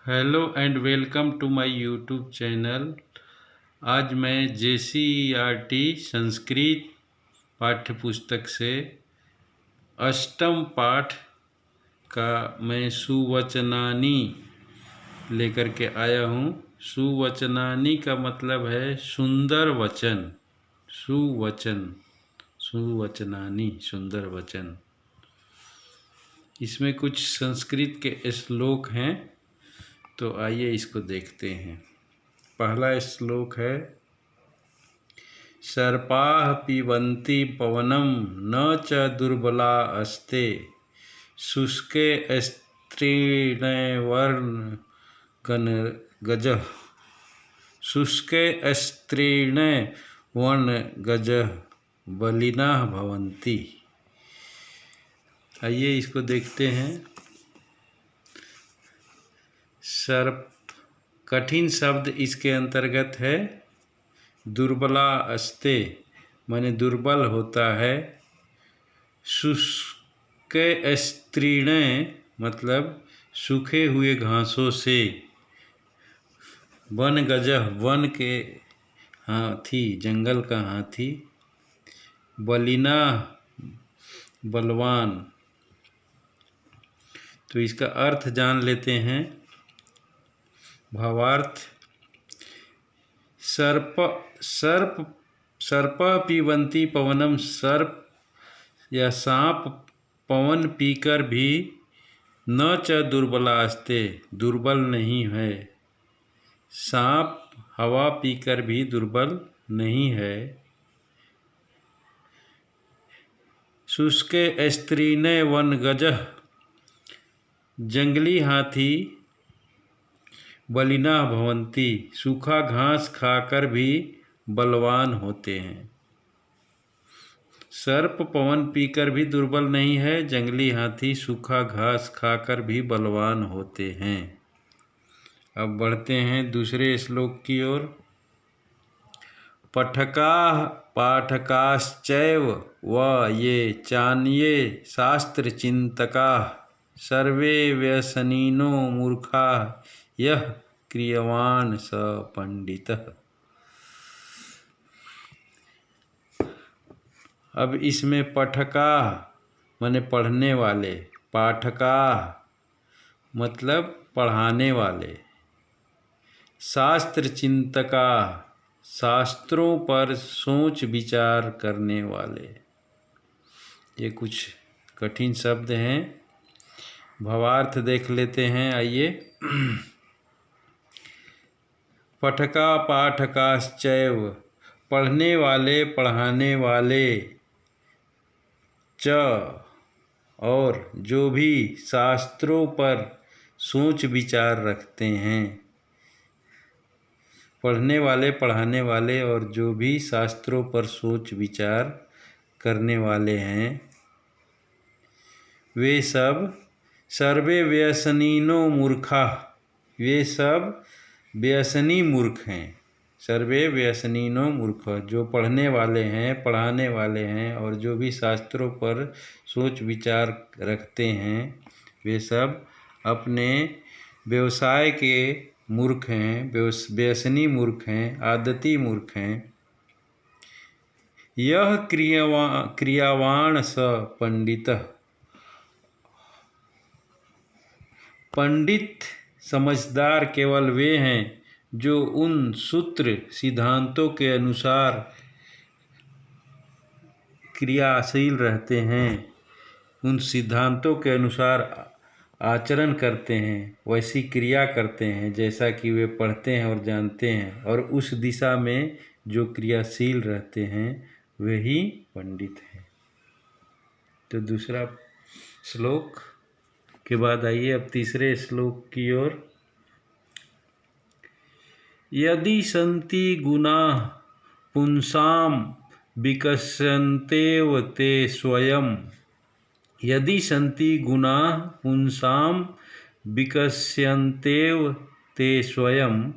Hello and welcome to my YouTube channel. आज मैं JCERT Sanskrit पाठ्य पुस्तक से अष्टम पाठ का मैं सुवचनानी लेकर के आया हूँ। सुवचनानी का मतलब है सुंदर वचन। सुवचनानी सुंदर वचन। इसमें कुछ संस्कृत के श्लोक हैं, तो आइए इसको देखते हैं। पहला श्लोक है, सर्पाः पिबन्ति पवनं न च दुर्बला अस्ते शुष्के स्त्रीणवर्णगजः शुष्के स्त्रीणवर्णगजः बलिनः भवन्ति। आइए इसको देखते हैं। सर्प कठिन शब्द इसके अंतर्गत है। दुर्बला अस्ते माने दुर्बल होता है। शुष्क स्त्रीणे मतलब सूखे हुए घासों से। वन गजह वन के हाथी, जंगल का हाथी। बलिना बलवान। तो इसका अर्थ जान लेते हैं। भावार्थ, सर्प पीबन्ति पवनम, सर्प या सांप पवन पीकर भी न च दुर्बलास्ते दुर्बल नहीं है। सांप हवा पीकर भी दुर्बल नहीं है। शुष्के स्त्रीणे वनगजः, जंगली हाथी बलिना भवंती, सूखा घास खाकर भी बलवान होते हैं। सर्प पवन पीकर भी दुर्बल नहीं है, जंगली हाथी सूखा घास खाकर भी बलवान होते हैं। अब बढ़ते हैं दूसरे श्लोक की ओर। पठकाः पाठकाश्चैव व ये चान्ये शास्त्रचिन्तकाः सर्वे व्यसनिनो मूर्खाः यः क्रियवाण स पंडितः। अब इसमें पठका माने पढ़ने वाले, पाठका मतलब पढ़ाने वाले, शास्त्र चिंतका शास्त्रों पर सोच विचार करने वाले। ये कुछ कठिन शब्द हैं। भावार्थ देख लेते हैं। आइए। पठका पाठकाश्चैव, पढ़ने वाले पढ़ाने वाले, च और जो भी शास्त्रों पर सोच विचार रखते हैं। पढ़ने वाले पढ़ाने वाले और जो भी शास्त्रों पर सोच विचार करने वाले हैं, वे सब सर्वे व्यसनिनो मूर्खा, वे सब व्यसनी मूर्ख हैं। सर्वे व्यसनिनो मूर्ख, जो पढ़ने वाले हैं पढ़ाने वाले हैं और जो भी शास्त्रों पर सोच विचार रखते हैं, वे सब अपने व्यवसाय के मूर्ख हैं, व्यसनी मूर्ख हैं, आदती मूर्ख हैं। यह क्रियावाण स पंडितः, पंडित समझदार केवल वे हैं जो उन सूत्र सिद्धांतों के अनुसार क्रियाशील रहते हैं, उन सिद्धांतों के अनुसार आचरण करते हैं, वैसी क्रिया करते हैं जैसा कि वे पढ़ते हैं और जानते हैं, और उस दिशा में जो क्रियाशील रहते हैं वही पंडित हैं। तो दूसरा श्लोक के बाद आइए अब तीसरे श्लोक की ओर। यदि सन्ति गुणाः पुंसां विकस्यन्तेव ते स्वयं, यदि सन्ति गुणाः पुंसां विकस्यन्तेव ते स्वयं,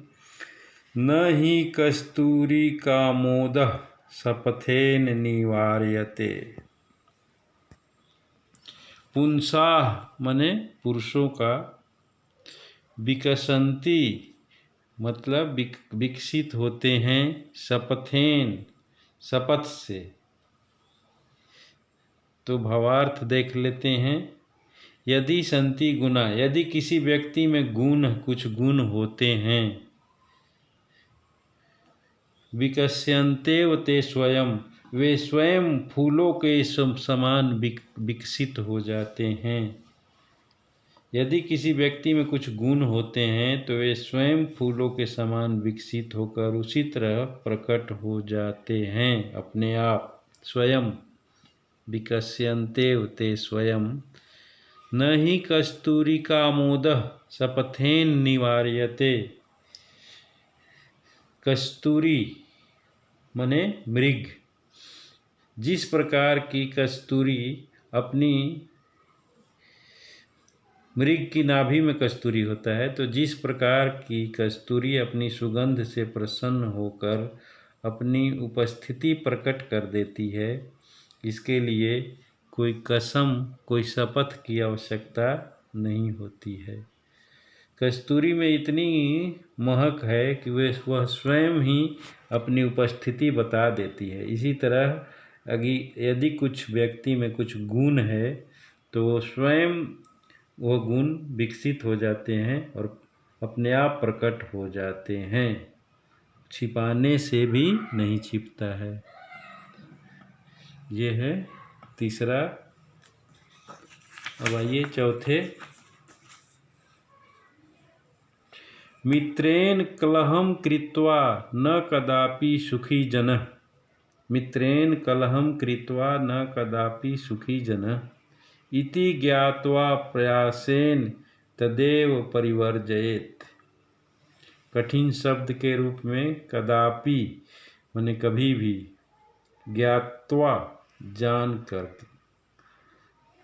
न हि कस्तूरिकामोदः शपथेन निवार्यते। पुंसाः माने पुरुषों का, विकसंती मतलब विकसित होते हैं, शपथेन शपथ से। तो भावार्थ देख लेते हैं। यदि संति गुणा, यदि किसी व्यक्ति में कुछ गुण होते हैं, विकस्यन्तेव ते स्वयं, वे स्वयं फूलों के समान विकसित हो जाते हैं। यदि किसी व्यक्ति में कुछ गुण होते हैं तो वे स्वयं फूलों के समान विकसित होकर उसी तरह प्रकट हो जाते हैं, अपने आप स्वयं। विकस्यन्ते ते स्वयं न हि कस्तूरिकामोदः शपथेन निवार्यते। कस्तूरी मने मृग। जिस प्रकार की कस्तूरी अपनी मृग की नाभि में कस्तूरी होता है, तो जिस प्रकार की कस्तूरी अपनी सुगंध से प्रसन्न होकर अपनी उपस्थिति प्रकट कर देती है, इसके लिए कोई कसम, कोई शपथ की आवश्यकता नहीं होती है। कस्तूरी में इतनी महक है कि वह स्वयं ही अपनी उपस्थिति बता देती है। इसी तरह यदि कुछ व्यक्ति में कुछ गुण है तो वो स्वयं वो गुण विकसित हो जाते हैं और अपने आप प्रकट हो जाते हैं, छिपाने से भी नहीं छिपता है। ये है तीसरा। अब आइए चौथे। मित्रेण कलहम कृत्वा न कदापि सुखी जनः। मित्रेण कलहम कृत्वा न कदापि सुखी जनः इति ज्ञात्वा प्रयासेन तदेव परिवर्जयेत्। कठिन शब्द के रूप में कदापि माने कभी भी, ज्ञात्वा जान कर,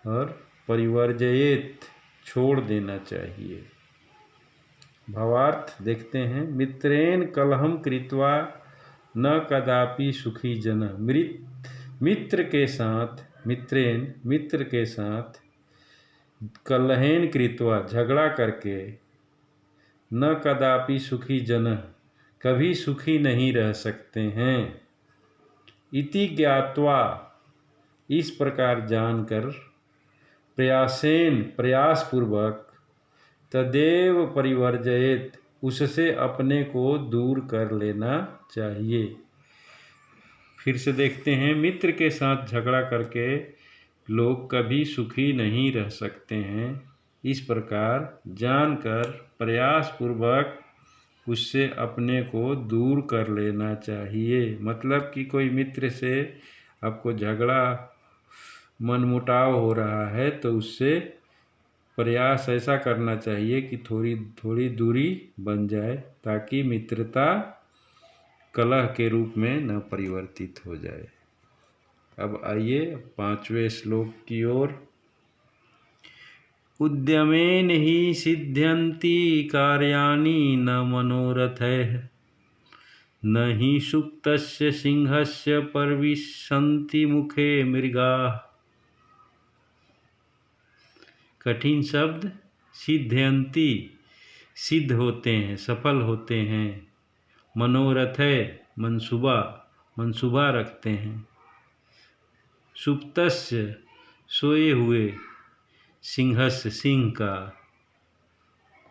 और परिवर्जयेत् छोड़ देना चाहिए। भावार्थ देखते हैं। मित्रेण कलहम कृत्वा न कदापि सुखी जनः। मित्र के साथ, मित्रेण मित्र के साथ, कलहेन कृत्वा झगड़ा करके, न कदापि सुखी जनः कभी सुखी नहीं रह सकते हैं। इति ज्ञात्वा इस प्रकार जानकर, प्रयासेन प्रयासपूर्वक, तदेव परिवर्जयेत् उससे अपने को दूर कर लेना चाहिए। फिर से देखते हैं। मित्र के साथ झगड़ा करके लोग कभी सुखी नहीं रह सकते हैं। इस प्रकार जानकर प्रयासपूर्वक उससे अपने को दूर कर लेना चाहिए। मतलब कि कोई मित्र से आपको झगड़ा, मनमुटाव हो रहा है तो उससे प्रयास ऐसा करना चाहिए कि थोड़ी थोड़ी दूरी बन जाए, ताकि मित्रता कलह के रूप में न परिवर्तित हो जाए। अब आइए 5वें श्लोक की ओर। उद्यमेन हि सिद्ध्यन्ति कार्याणि न मनोरथैः न हि सुप्तस्य सिंहस्य प्रविशन्ति मुखे मृगाः। कठिन शब्द। सिद्ध्यन्ति सिद्ध होते हैं, सफल होते हैं। मनोरथ है मंसूबा रखते हैं। सुप्तस्य सोए हुए, सिंहस्य सिंह का,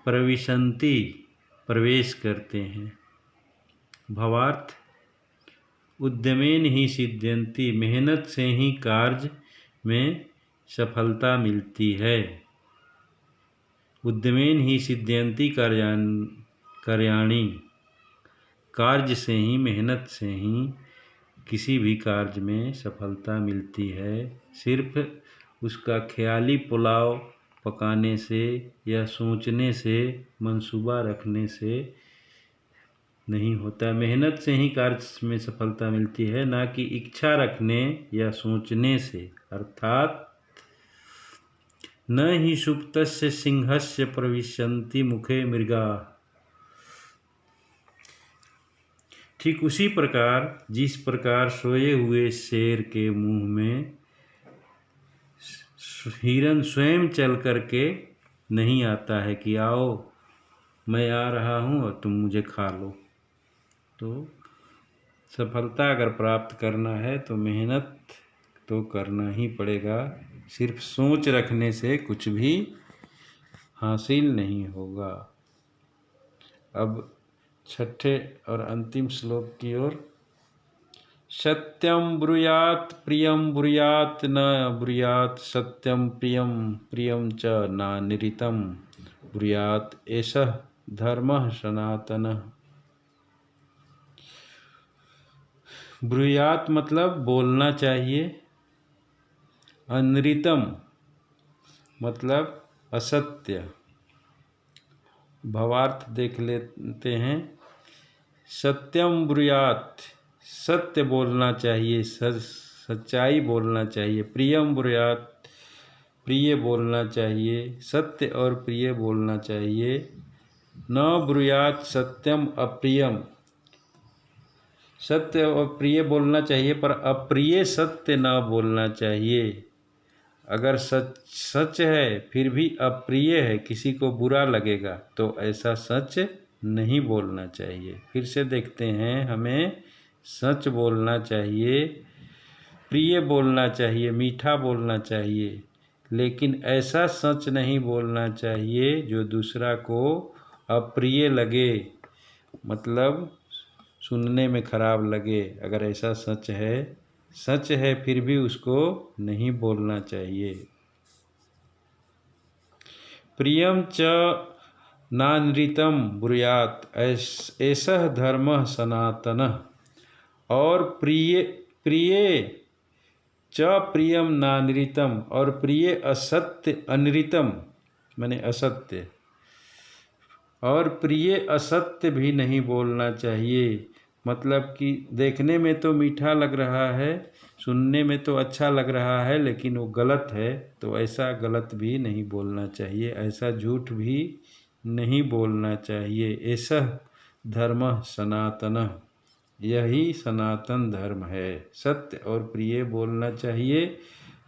प्रविशन्ति प्रवेश करते हैं। भावार्थ। उद्यमेन ही सिद्ध्यन्ति मेहनत से ही कार्य में सफलता मिलती है। उद्यमेन ही सिद्ध्यन्ति कार्याणि कार्य से ही, मेहनत से ही किसी भी कार्य में सफलता मिलती है। सिर्फ उसका ख्याली पुलाव पकाने से या सोचने से, मंसूबा रखने से नहीं होता। मेहनत से ही कार्य में सफलता मिलती है, ना कि इच्छा रखने या सोचने से। अर्थात न हि सुप्तस्य सिंहस्य प्रविशन्ति मुखे मृगाः। ठीक उसी प्रकार जिस प्रकार सोए हुए शेर के मुंह में हिरन स्वयं चल करके नहीं आता है कि आओ मैं आ रहा हूँ और तुम मुझे खा लो। तो सफलता अगर प्राप्त करना है तो मेहनत तो करना ही पड़ेगा। सिर्फ सोच रखने से कुछ भी हासिल नहीं होगा। अब छठे और अंतिम श्लोक की ओर। सत्यम ब्रूयात् प्रियम ब्रूयात् न ब्रूयात् सत्यम प्रियम प्रियम च नानिरितम ब्रूयात् एषः धर्मः सनातनः। ब्रूयात् मतलब बोलना चाहिए। अनृतम मतलब असत्य। भावार्थ देख लेते हैं। सत्यम ब्रूयात् सत्य बोलना चाहिए, सच्चाई बोलना चाहिए। प्रियम ब्रूयात् प्रिय बोलना चाहिए, सत्य और प्रिय बोलना चाहिए। न ब्रूयात् सत्यम अप्रियम सत्य और प्रिय बोलना चाहिए पर अप्रिय सत्य न बोलना चाहिए। अगर सच है फिर भी अप्रिय है, किसी को बुरा लगेगा, तो ऐसा सच नहीं बोलना चाहिए। फिर से देखते हैं, हमें सच बोलना चाहिए, प्रिय बोलना चाहिए, मीठा बोलना चाहिए, लेकिन ऐसा सच नहीं बोलना चाहिए जो दूसरा को अप्रिय लगे, मतलब सुनने में खराब लगे। अगर ऐसा सच है फिर भी उसको नहीं बोलना चाहिए। प्रियम च नानृतम ब्रूयात् एषः धर्मः सनातनः। और प्रिय च प्रियम नानृतम और प्रिय असत्य अनृतम माने असत्य, और प्रिय असत्य भी नहीं बोलना चाहिए। मतलब कि देखने में तो मीठा लग रहा है, सुनने में तो अच्छा लग रहा है, लेकिन वो गलत है, तो ऐसा गलत भी नहीं बोलना चाहिए, ऐसा झूठ भी नहीं बोलना चाहिए। ऐसा धर्म सनातन, यही सनातन धर्म है। सत्य और प्रिय बोलना चाहिए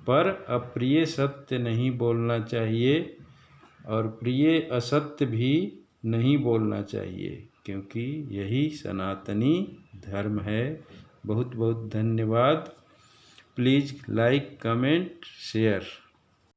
पर अप्रिय सत्य नहीं बोलना चाहिए, और प्रिय असत्य भी नहीं बोलना चाहिए, क्योंकि यही सनातनी धर्म है। बहुत बहुत धन्यवाद। Please like, comment, share.